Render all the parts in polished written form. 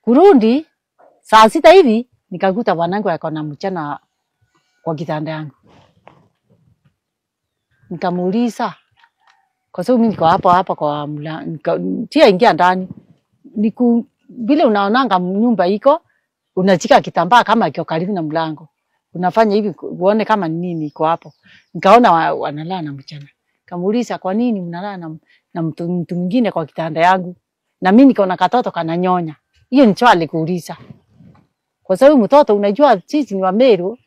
Kurudi saa 6 hivi nikakuta bwanangu yako na mchana kwa kitanda yangu. Nikamuuliza kwa sababu mimi niko hapa kwa mlango. Tia ingia ndani. Vile unaonanga nyumba iko unachika kitambaa kama iko karibu na mlango. Unafanya hivi uone kama nini iko hapo. Nikaona wanalala na mchana. Kamuuliza kwa nini mnalala na mtu mwingine kwa kitanda yangu? Na mimi niko na katoto kananyonya. Hiyo ni swali kuuliza. Kwa sababu mtoto unajua sisi ni wa Meru,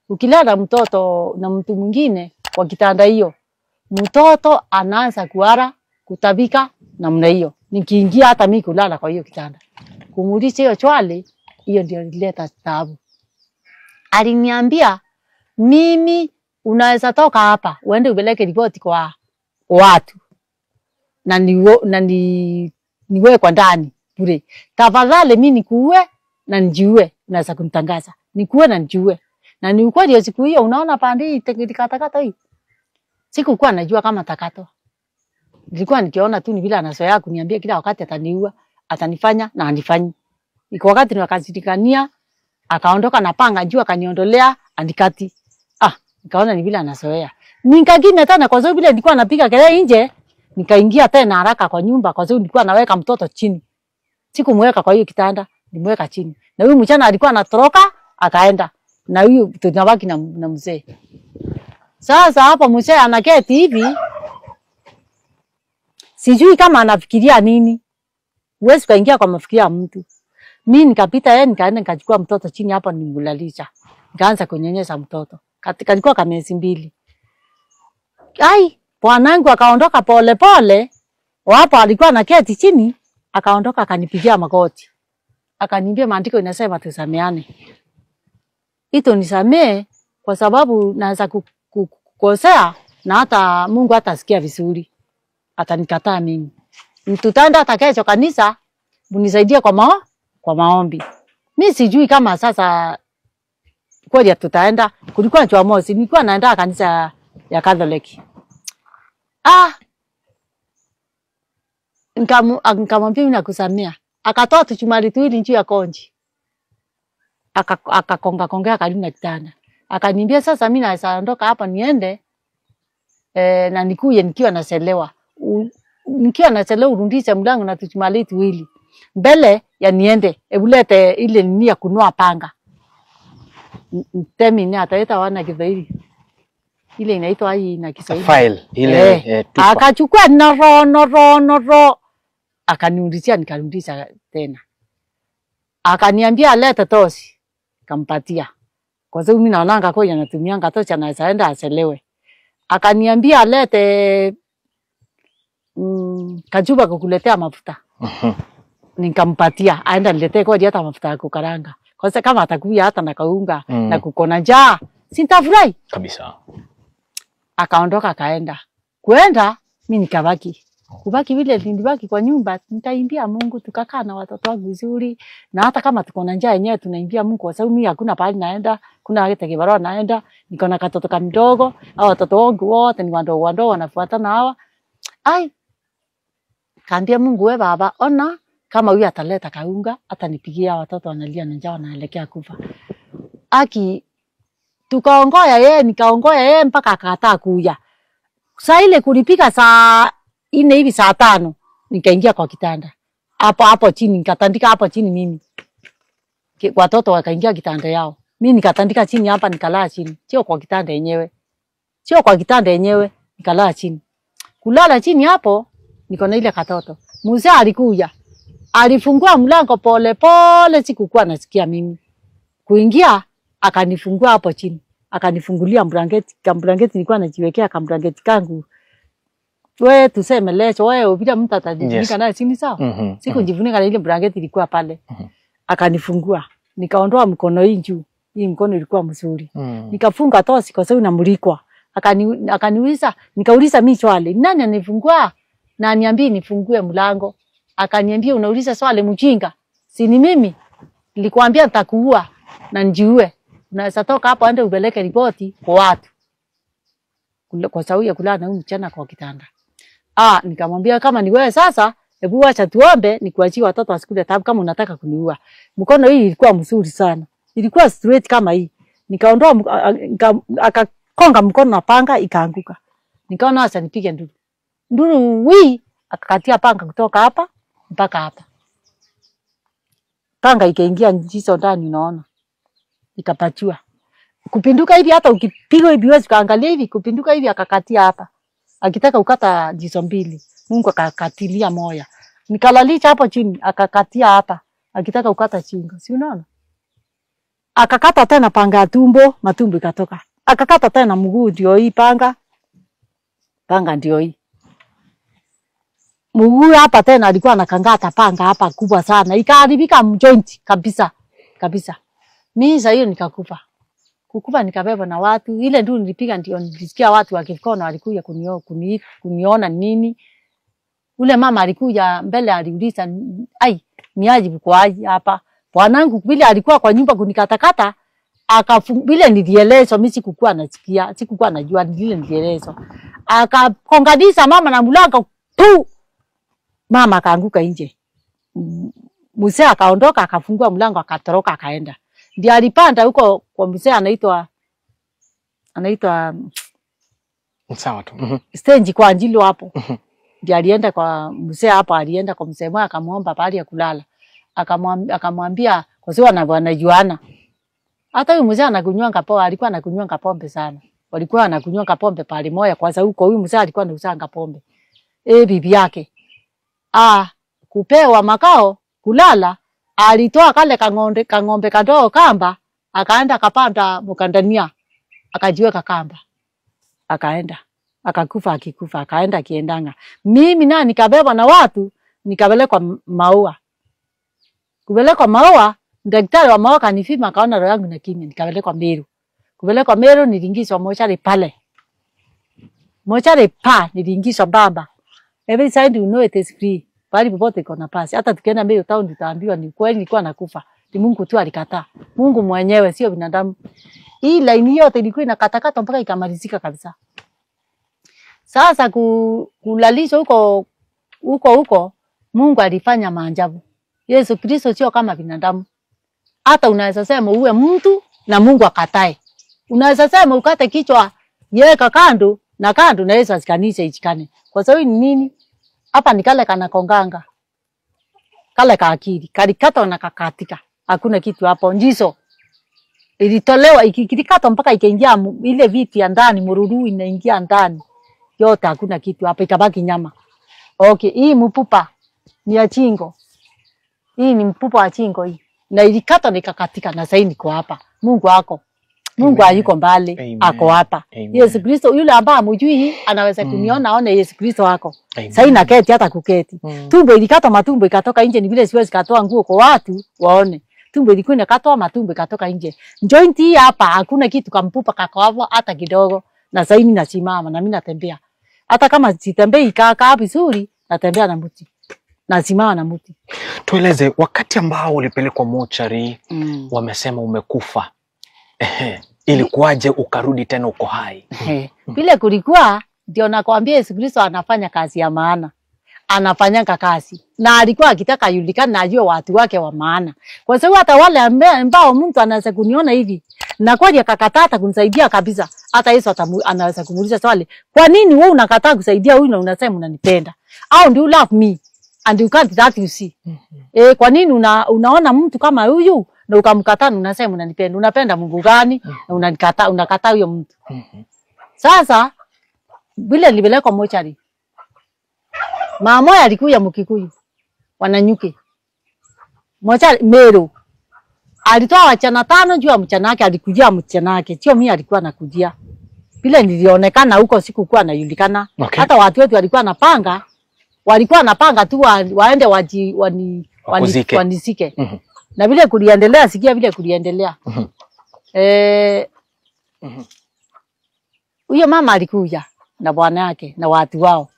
ukilala mtoto na mtu mwingine kwa kitanda hiyo, mtoto anaanza kuhara, kutabika namna hiyo. Nikiingia hata mimi kulala kwa hiyo kitanda. Kumuuliza hiyo swali, hiyo ndio ilileta taabu. Aliniambia mimi unaweza toka hapa uende upeleke ripoti kwa watu na niwe kwa ndani bure. Tafadhali mimi nikuue na nijiue, naweza kunitangaza. Nikuue na nijiue. Na ni ukweli siku hiyo unaona pande katakata hii. Sikukuwa najua kama takato. Nilikuwa nikiona tu ni vile anazoea kuniambia kila wakati ataniua, atanifanya na anifanyi. Iko wakati nikazidikania akaondoka na panga juu akaniondolea andikati. Nikaona ni vile anazoea. Nikagime tena kwa sababu vile nilikuwa napiga kelele nje, nikaingia tena haraka kwa nyumba kwa sababu nilikuwa naweka mtoto chini. Sikumweka kwa hiyo kitanda, nimweka chini. Na huyu mchana alikuwa anatoroka, akaenda. Na huyu tunabaki na mzee. Sasa hapo mzee anaketi hivi. Sijui kama anafikiria nini. Huwezi kaingia kwa mafikiria ya mtu. Mimi nikapita nikaenda nikachukua mtoto chini hapo nimulalisha. Nikaanza kunyonyesha mtoto. Kalikuwa kama miezi 2. Bwanangu akaondoka pole pole. Hapo alikuwa anaketi chini, akaondoka akanipigia magoti. Akaniambia maandiko inasema tusameane. Ito nisamee kwa sababu naweza kukosea na hata Mungu hatasikia vizuri. Atanikataa mimi. Tutaenda hata kesho kanisa mnisaidie kwa maombi. Mimi sijui kama sasa kweli tutaenda. Kulikuwa Jumamosi nilikuwa naenda kanisa ya Catholic. Nikamwambia mimi nakusamea. Akatoa tuchumari tuwili njuu ya konji. Akakonga karibu na kitanda. Akaniambia sasa mimi naweza ondoka hapa niende na nikuye nikiwa nachelewa. Nikiwa nachelewa urudishe mlango na tuchumari tuwili. Mbele ya niende ebulete ile nini ya kunua panga. Temi ni ataleta wana Kiswahili. Ile inaitwa hii na Kiswahili. File ile tupa. Akachukua noro. Akaniulizia nikarudisha tena. Akaniambia leta tosi. Kampatia. Kwa sababu mimi naonanga kwa anatumianga tosi anaweza enda aselewe. Akaniambia lete kachupa kukuletea mafuta. Nikampatia. Aenda niletee kwa hata mafuta ya kukaranga. Kwa sababu kama atakuja hata na kaunga na kukona njaa, sitafurahi kabisa. Akaondoka akaenda. Kuenda mimi nikabaki. Kubaki vile nilibaki kwa nyumba, nitaimbia Mungu, tukakaa na watoto wangu vizuri. Na hata kama tuko na njaa yenyewe tunaimbia Mungu kwa sababu mimi hakuna pahali naenda, kuna hata kibarua naenda, niko na katoto kamdogo, au watoto wangu wote ni wadogo wanafuatana hawa. Kaambia Mungu wewe baba, ona kama huyu ataleta kaunga, atanipigia watoto wanalia na njaa wanaelekea kufa. Tukaongoya yeye, nikaongoya yeye mpaka akakataa kuja. Saa ile kulipika saa 4 hivi saa 5 nikaingia kwa kitanda. Hapo chini nikatandika hapo chini mimi. Watoto wakaingia kitanda yao. Mimi nikatandika chini hapa nikalala chini. Sio kwa kitanda yenyewe, nikalala chini. Kulala chini hapo niko na ile katoto. Mzee alikuja. Alifungua mlango pole pole sikukuwa nasikia mimi. Kuingia akanifungua hapo chini. Akanifungulia blanketi, blanketi nilikuwa najiwekea blanketi kangu. Wewe tuseme lecho wewe bila mtu atajifunika naye chini sawa? Sikujifunika na ile blanketi ilikuwa pale. Akanifungua. Nikaondoa mkono hii juu. Hii mkono ilikuwa mzuri. Nikafunga tosi kwa sababu namulikwa. Akaniuliza, nikauliza mimi swali, nani anifungua? Na niambie nifungue mlango. Akaniambia unauliza swali mjinga. Si ni mimi? Nilikwambia nitakuua na njiue. Unaweza toka hapo aende upeleke ripoti kwa watu. Kwa sababu ya kulala na huyu mchana kwa kitanda. Nikamwambia kama ni wewe sasa Hebu acha tuombe nikuachie watoto wasikule tabu kama unataka kuniua. Mkono hii ilikuwa mzuri sana. Ilikuwa straight kama hii. Nikaondoa akakonga mkono na panga ikaanguka. Nikaona acha nipige nduru. Nduru akakatia panga kutoka hapa mpaka hapa. Panga ikaingia jicho ndani unaona. Ikapachua. Kupinduka hivi hata ukipiga hivi wewe ukaangalia hivi kupinduka hivi akakatia hapa. Akitaka ukata jicho mbili. Mungu akakatilia moya. Nikalalisha hapo chini akakatia hapa. Akitaka ukata shingo. Si unaona? Akakata tena panga ya tumbo, matumbo ikatoka. Akakata tena mguu ndio hii panga. Panga ndio hii. Mguu hapa tena alikuwa anakangata panga hapa kubwa sana. Ikaharibika joint kabisa. Kabisa. Mimi sasa hiyo nikakufa. Kukufa nikabeba na watu. Ile ndio nilipiga ndio nilisikia watu wakifika walikuja kuniona nini. Ule mama alikuja mbele aliuliza ai ni aje kwa aje hapa. Bwanangu vile alikuwa kwa nyumba kunikatakata vile nilielezwa mimi sikukuwa nasikia, sikukuwa najua vile nilielezwa. Akakongadisha mama na mlango tu. Mama akaanguka nje. Mzee akaondoka akafungua mlango akatoroka akaenda. Ndiye alipanda huko kwa mzee anaitwa sawa tu. Stage kwa Anjilo hapo. Ndiye alienda kwa mzee hapo, alienda kwa mzee mmoja akamuomba pahali ya kulala. Akamwambia kwa sababu wanajuana. Hata huyu mzee anakunywanga pombe, alikuwa anakunywanga pombe sana. Walikuwa anakunywanga pombe pale moja kwa sababu huko huyu mzee alikuwa anausanga pombe. Bibi yake. Kupewa makao kulala, alitoa kale kang'ombe kadogo kamba, akaenda akapanda mkandania. Akajiweka kamba. Akaenda. Akakufa akikufa, akaenda akiendanga. Mimi na nikabeba na watu, nikapelekwa Maua. Kupelekwa Maua, daktari wa Maua kanifima akaona roho yangu na kimya, nikapelekwa Meru. Kupelekwa Meru niliingizwa mochari pale. Mochari niliingizwa baba. Every time you know it is free. Bali popote iko nafasi. Hata tukienda Meru town tutaambiwa ni kweli nilikuwa nakufa. Ni Mungu tu alikataa. Mungu mwenyewe sio binadamu. Hii line yote ilikuwa inakatakata mpaka ikamalizika kabisa. Sasa kulalisha huko Mungu alifanya maajabu. Yesu Kristo sio kama binadamu. Hata unaweza sema uwe mtu na Mungu akatae. Unaweza sema ukate kichwa yeka kando na Yesu asikanishe ichikane. Kwa sababu ni nini? Hapa ni kale kana konganga. Kale ka akili, kalikata na kakatika. Hakuna kitu hapo. Njiso ilitolewa ikikata mpaka ikaingia ile viti ya ndani, mururu inaingia ndani. Yote hakuna kitu hapa, ikabaki nyama. Okay, hii mpupa ni ya chingo. Hii ni mpupa wa chingo hii. Na ilikata nikakatika na sasa niko hapa. Mungu wako. Mungu hayuko mbali, ako hapa. Yesu Kristo yule ambaye hamjui anaweza kuniona aone Yesu Kristo wako. Sasa naketi hata kuketi. Tumbo ilikata matumbo ikatoka nje, ni vile siwezi katoa nguo kwa watu waone. Tumbo ilikuwa inakatoa matumbo ikatoka nje. Joint hii hapa hakuna kitu kampupa kako hapo hata kidogo. Na sasa hivi nasimama na mimi natembea. Hata kama sitembei kaa vizuri, natembea na mti. Nasimama na mti. Tueleze wakati ambao ulipelekwa mochari, wamesema umekufa. Ilikuwaje ukarudi tena uko hai? Vile kulikuwa ndio nakwambia Yesu Kristo anafanya kazi ya maana. Anafanyanga kazi. Na alikuwa akitaka yulikane na ajue watu wake wa maana. Kwa sababu hata wale ambao mtu anaweza kuniona hivi na kweli akakataa kunisaidia kabisa. Hata Yesu anaweza kumuuliza swali, kwa nini wewe unakataa kusaidia huyu na unasema unanipenda? Au do you love me and you can't that you see? Kwa nini unaona mtu kama huyu na ukamkataa unasema unanipenda? Unapenda Mungu gani na unakataa huyo mtu? Sasa bila nilipelekwa mochari. Mama alikuja Mkikuyu. Wananyuki. Mochari Meru. Alitoa wachana 5 juu ya mchana wake, alikujia mchana wake. Sio mimi alikuwa anakujia. Bila nilionekana huko sikukuwa najulikana. Hata watu wetu walikuwa napanga tu waende wanisike. Na vile kuliendelea, sikia vile kuliendelea. Huyo mama alikuja na bwana yake na watu wao.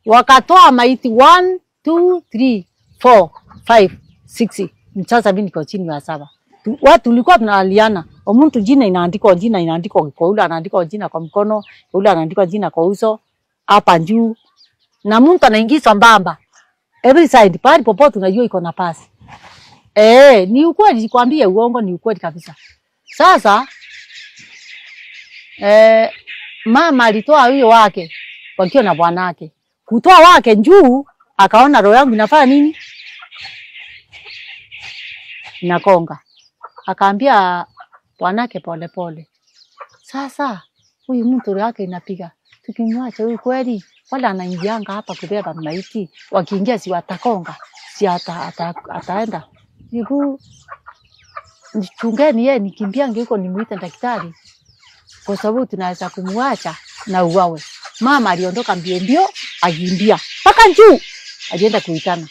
Wakatoa maiti 1, 2, 3, 4, 5, 6. Sasa mimi niko chini ya 7. Watu tulikuwa tunaliana. Mtu jina inaandikwa kwa ule anaandikwa jina kwa mkono, ule anaandikwa jina kwa uso, hapa juu. Na mtu anaingizwa mbamba. Every side, pahali popote unajua iko na pasi. Ni ukweli, sikwambie uongo, ni ukweli kabisa. Sasa mama alitoa huyo wake wakiwa na bwanake. Kutoa wake juu akaona roho yangu inafanya nini? Inakonga. Akaambia bwanake pole pole. Sasa huyu mtu roho yake inapiga. Tukimwacha huyu kweli wala anaingianga hapa kubeba maiti. Wakiingia si watakonga. Si ataenda. Niku chungeni yeye nikimbiange huko nimuite daktari. Kwa sababu tunaweza kumwacha na uwawe. Mama aliondoka mbio akimbia mpaka juu. Alienda kuitana.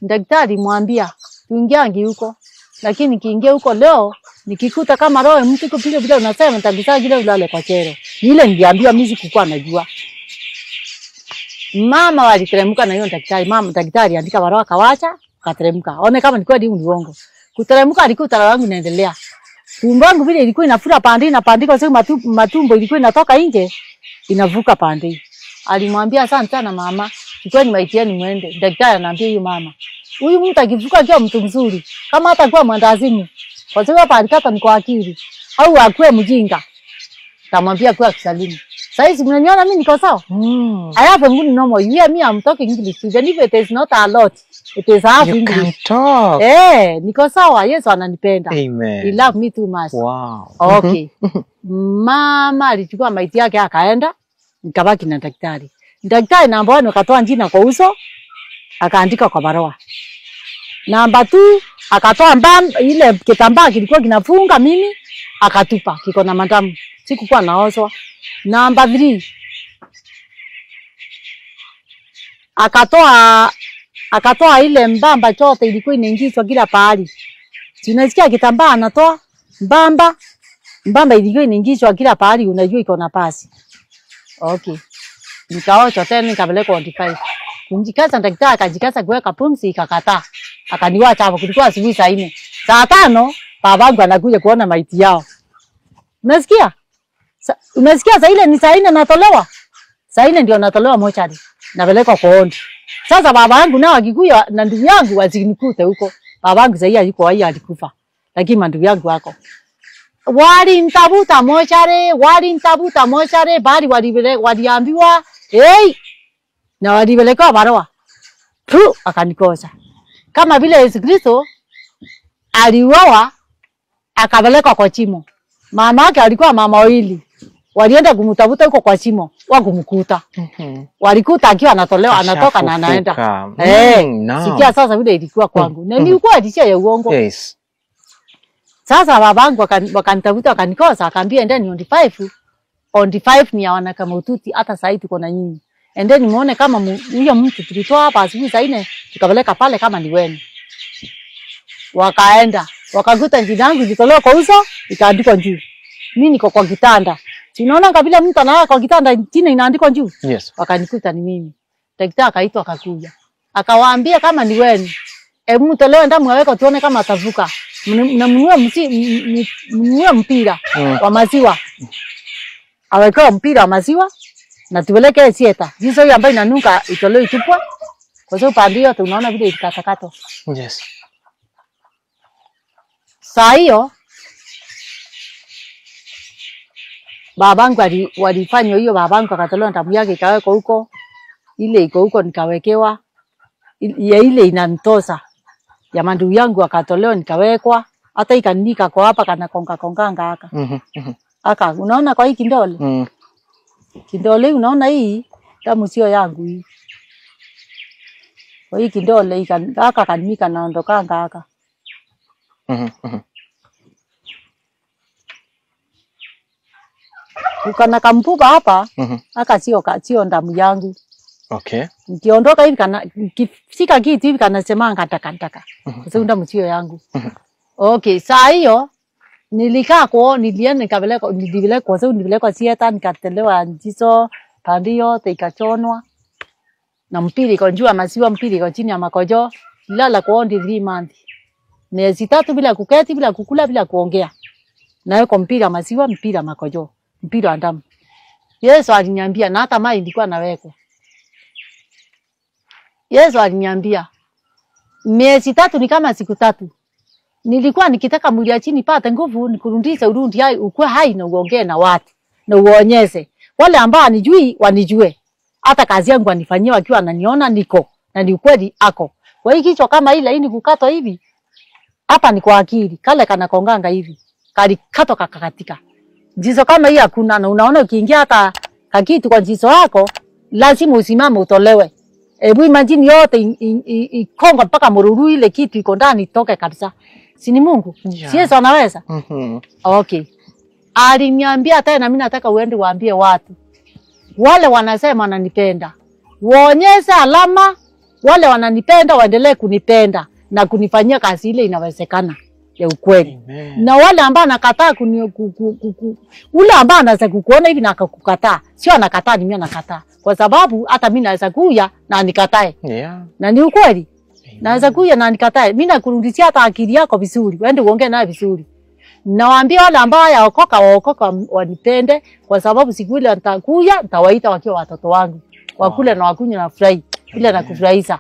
Daktari mwambia tuingiange huko. Lakini kiingia huko leo nikikuta kama roho mtu kupile vile unasema nitagusa vile ulale kwa chero. Ile niliambiwa mimi sikuwa najua. Mama waliteremka na hiyo daktari. Mama daktari andika barua kawacha, kateremka. One kama ni kweli ni uongo. Kuteremka alikuta roho yangu inaendelea. Tumbo yangu vile ilikuwa inafura pande na pande kwa sababu matumbo ilikuwa inatoka nje inavuka pande. Alimwambia asante sana mama, chukweni maiti yenu muende. Daktari anaambia huyu mama, huyu mtu akivuka akiwa mtu mzuri, kama hata kuwa mwandazimu, kwa sababu hapa alikata ni kwa akili, au akue mjinga. Kamwambia kwa kisalimu. Sasa mnaniona mimi niko sawa? I have a good normal. You hear me, I'm talking English. Even if it is not a lot, it is half English. You can talk. Niko sawa. Yesu ananipenda. Amen. He love me too much. Wow. Okay. Mama alichukua maiti yake akaenda, nikabaki na daktari. Daktari namba 1 akatoa njina kwa uso, akaandika kwa barua. Namba 2 akatoa ile kitambaa kilikuwa kinafunga mimi, akatupa kiko na madamu. Sikukuwa naoswa. Namba 3 akatoa ile mbamba chote ilikuwa inaingizwa kila pahali. Tunasikia kitambaa anatoa mbamba ilikuwa inaingizwa kila pahali, unajua iko na pasi. Okay. Nikaocha tena nikapeleka 25. Kunjikaza daktari akajikaza kuweka pumzi ikakataa. Akaniwacha hapo, kulikuwa asubuhi saa 4. Saa 5 babangu anakuja kuona maiti yao. Unasikia? Unasikia saa ile ni saa 4 natolewa. Saa 4 ndio natolewa mochari. Napeleka kwa ondi. Sasa baba yangu nao akikuja na ndugu yangu wasinikute huko. Baba yangu sasa yuko hai alikufa. Lakini ndugu yangu wako. Walinitafuta mochari bali waliambiwa na walipeleka barua. Akanikosa. Kama vile Yesu Kristo aliuawa akapelekwa kwa chimo. Mama yake alikuwa mama wawili. Walienda kumtafuta huko kwa chimo, wakumkuta. Walikuta akiwa anatolewa, anatoka na anaenda. Sikia sasa vile ilikuwa kwangu. Na nilikuwa adisia ya uongo. Yes. Sasa babangu wakanitafuta wakanikosa, akaambia endeni on the 5. On the 5 ni wana kama ututi hata sasa tuko na nyinyi. Endeni muone kama huyo mtu tulitoa hapa asubuhi saa 4 tukapeleka pale kama ni wenu. Wakaenda, wakakuta njina yangu ilitolewa kwa uso, ikaandikwa juu. Mimi niko kwa kitanda. Unaona kabila mtu analala kwa kitanda chini inaandikwa juu. Yes. Wakanikuta ni mimi. Daktari akaitwa akakuja. Akawaambia kama ni wenu. Hebu mtolewe ndamu aweka tuone kama atavuka. Mnunue mpira wa maziwa. Awekea mpira wa maziwa na tupeleke sieta. Hizo hiyo ambayo inanuka itolewe itupwe. Kwa sababu pande yote unaona vile itakatakato. Yes. Saa hiyo babangu walifanya hiyo, babangu akatolewa damu yake ikawekwa huko. Ile iko huko nikawekewa. Ile inanitosa. Ya ndugu yangu akatolewa nikawekwa. Hata ikanika kwa hapa kana konganga haka. Aka unaona kwa hii kindole? Kindole unaona hii damu sio yangu hii. Kwa hii kindole aka kanika naondokanga haka. Ukana kampupa hapa, aka sio damu yangu. Okay. Nikiondoka hivi kana kifika kitu hivi kana semanga taka. Kwa sababu damu sio yangu. Okay, saa hiyo nilikaa kwa nilienda nilipeleka kwa sababu nilipeleka sieta nikatelewa njizo pande yote ikachonwa. Na mpira iko juu ya maziwa, mpira iko chini ya makojo. Nilala kwa 3 months. Miezi 3 bila kuketi, bila kukula, bila kuongea. Na yuko mpira maziwa, mpira makojo, mpira wa damu. Yesu aliniambia na hata mai ilikuwa nawekwa. Yesu aliniambia miezi 3 ni kama siku 3. Nilikuwa nikitaka mwili ya chini pata nguvu nikurudisha urundi hai ukue hai na uongee na watu na uonyeshe. Wale ambao wanijui wanijue. Hata kazi yangu wanifanyia wakiwa wananiona niko na ni ukweli ako. Kwa hiyo kichwa kama ile ini kukatwa hivi. Hapa ni kwa akili. Kale kana konganga hivi. Kalikatwa kakakatika. Njizo kama hii hakuna na unaona ukiingia hata kakitu kwa njizo yako lazima usimame utolewe. Ebu imagine yote ikonga mpaka mururu ile kitu iko ndani itoke kabisa. Si ni Mungu? Yeah. Si Yesu anaweza? Okay. Aliniambia tena mimi nataka uende waambie watu. Wale wanasema wananipenda. Waonyeshe alama wale wananipenda waendelee kunipenda na kunifanyia kazi ile inawezekana ya ukweli. Amen. Na wale ambao nakataa ule ambao anaweza kukuona hivi na akakukataa. Sio anakataa ni mimi nakataa. Kwa sababu hata mimi naweza kuja na nikatae. Yeah. Na ni ukweli. Naweza kuja na nikatae. Mimi nakurudishia hata akili yako vizuri. Uende uongee naye vizuri. Nawaambia wale ambao waokoka wanipende kwa sababu siku ile nitakuja nitawaita wakiwa watoto wangu. Wakule na wakunywe na furahi. Ile nakufurahisha.